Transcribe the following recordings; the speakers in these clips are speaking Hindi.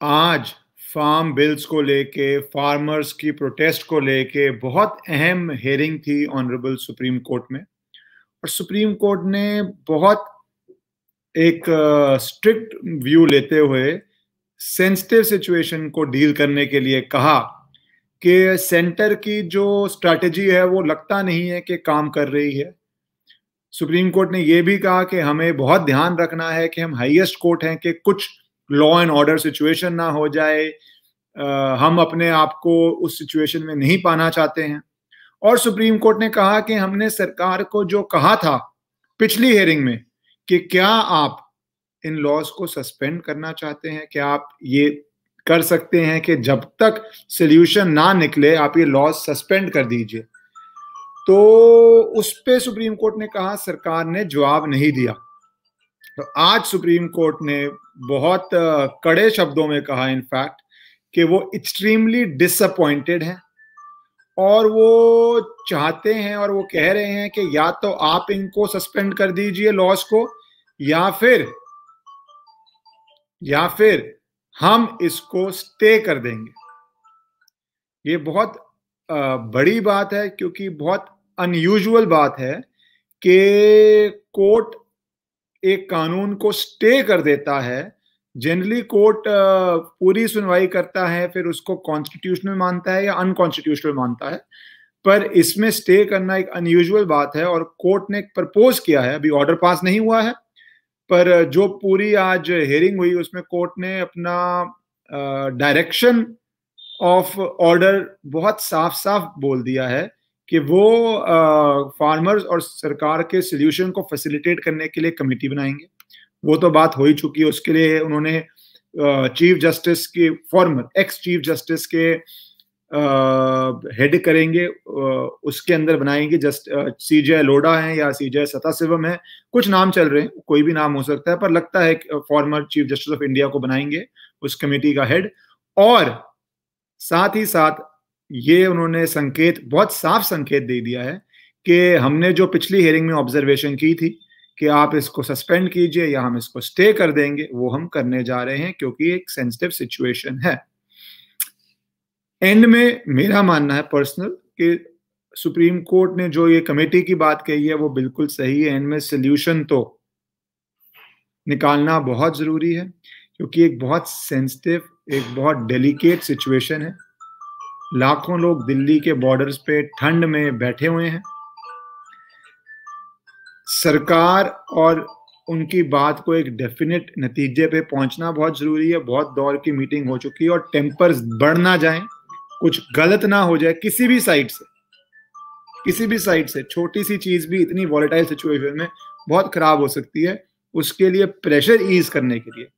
आज फार्म बिल्स को लेके, फार्मर्स की प्रोटेस्ट को लेके बहुत अहम हियरिंग थी ऑनरेबल सुप्रीम कोर्ट में। और सुप्रीम कोर्ट ने बहुत एक स्ट्रिक्ट व्यू लेते हुए सेंसिटिव सिचुएशन को डील करने के लिए कहा कि सेंटर की जो स्ट्रैटेजी है वो लगता नहीं है कि काम कर रही है। सुप्रीम कोर्ट ने यह भी कहा कि हमें बहुत ध्यान रखना है कि हम हाईएस्ट कोर्ट हैं कि कुछ लॉ एंड ऑर्डर सिचुएशन ना हो जाए। हम अपने आप को उस सिचुएशन में नहीं पाना चाहते हैं। और सुप्रीम कोर्ट ने कहा कि हमने सरकार को जो कहा था पिछली हियरिंग में कि क्या आप इन लॉज को सस्पेंड करना चाहते हैं, क्या आप ये कर सकते हैं कि जब तक सॉल्यूशन ना निकले आप ये लॉज सस्पेंड कर दीजिए। तो उस पे सुप्रीम कोर्ट ने कहा, सरकार ने जवाब नहीं दिया। तो आज सुप्रीम कोर्ट ने बहुत कड़े शब्दों में कहा इनफैक्ट कि वो एक्सट्रीमली डिसअपॉइंटेड हैं और वो चाहते हैं और वो कह रहे हैं कि या तो आप इनको सस्पेंड कर दीजिए लॉज को, या फिर हम इसको स्टे कर देंगे। ये बहुत बड़ी बात है क्योंकि बहुत अनयूजुअल बात है कि कोर्ट एक कानून को स्टे कर देता है। जनरली कोर्ट पूरी सुनवाई करता है, फिर उसको कॉन्स्टिट्यूशनल मानता है या अनकॉन्स्टिट्यूशनल मानता है, पर इसमें स्टे करना एक अनयूजुअल बात है। और कोर्ट ने प्रपोज किया है, अभी ऑर्डर पास नहीं हुआ है, पर जो पूरी आज हियरिंग हुई उसमें कोर्ट ने अपना डायरेक्शन ऑफ ऑर्डर बहुत साफ साफ बोल दिया है कि वो फार्मर्स और सरकार के सोल्यूशन को फैसिलिटेट करने के लिए कमेटी बनाएंगे। वो तो बात हो ही चुकी है, उसके लिए उन्होंने चीफ जस्टिस के, फॉर्मर एक्स चीफ जस्टिस के हेड करेंगे, उसके अंदर बनाएंगे। जस्ट सीजे लोढ़ा है या सीजे सदाशिवम है, कुछ नाम चल रहे हैं, कोई भी नाम हो सकता है, पर लगता है former chief justice of India को बनाएंगे उस कमेटी का हेड। और साथ ही साथ ये उन्होंने संकेत, बहुत साफ संकेत दे दिया है कि हमने जो पिछली हियरिंग में ऑब्जर्वेशन की थी कि आप इसको सस्पेंड कीजिए या हम इसको स्टे कर देंगे, वो हम करने जा रहे हैं क्योंकि एक सेंसिटिव सिचुएशन है। एंड में मेरा मानना है पर्सनल कि सुप्रीम कोर्ट ने जो ये कमेटी की बात कही है वो बिल्कुल सही है। एंड में सोल्यूशन तो निकालना बहुत जरूरी है क्योंकि एक बहुत सेंसिटिव, एक बहुत डेलिकेट सिचुएशन है। लाखों लोग दिल्ली के बॉर्डर्स पे ठंड में बैठे हुए हैं। सरकार और उनकी बात को एक डेफिनेट नतीजे पे पहुंचना बहुत जरूरी है। बहुत दौर की मीटिंग हो चुकी है और टेम्पर्स बढ़ ना जाएं, कुछ गलत ना हो जाए किसी भी साइड से। छोटी सी चीज भी इतनी वॉलेटाइल सिचुएशन में बहुत खराब हो सकती है। उसके लिए प्रेशर ईज करने के लिए,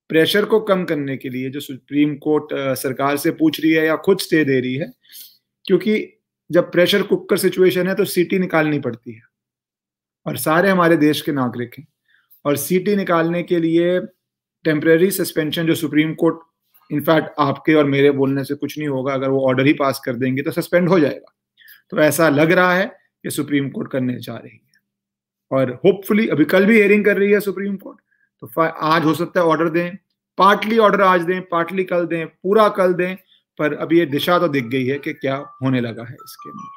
प्रेशर को कम करने के लिए जो सुप्रीम कोर्ट सरकार से पूछ रही है या खुद स्टे दे रही है, क्योंकि जब प्रेशर कुकर सिचुएशन है तो सीटी निकालनी पड़ती है और सारे हमारे देश के नागरिक हैं। और सीटी निकालने के लिए टेम्परेरी सस्पेंशन जो सुप्रीम कोर्ट, इनफैक्ट आपके और मेरे बोलने से कुछ नहीं होगा, अगर वो ऑर्डर ही पास कर देंगे तो सस्पेंड हो जाएगा। तो ऐसा लग रहा है कि सुप्रीम कोर्ट करने जा रही है और होपफुली अभी कल भी हियरिंग कर रही है सुप्रीम कोर्ट, तो आज हो सकता है ऑर्डर दें, पार्टली ऑर्डर आज दें, पार्टली कल दें, पूरा कल दें, पर अभी ये दिशा तो दिख गई है कि क्या होने लगा है इसके अंदर।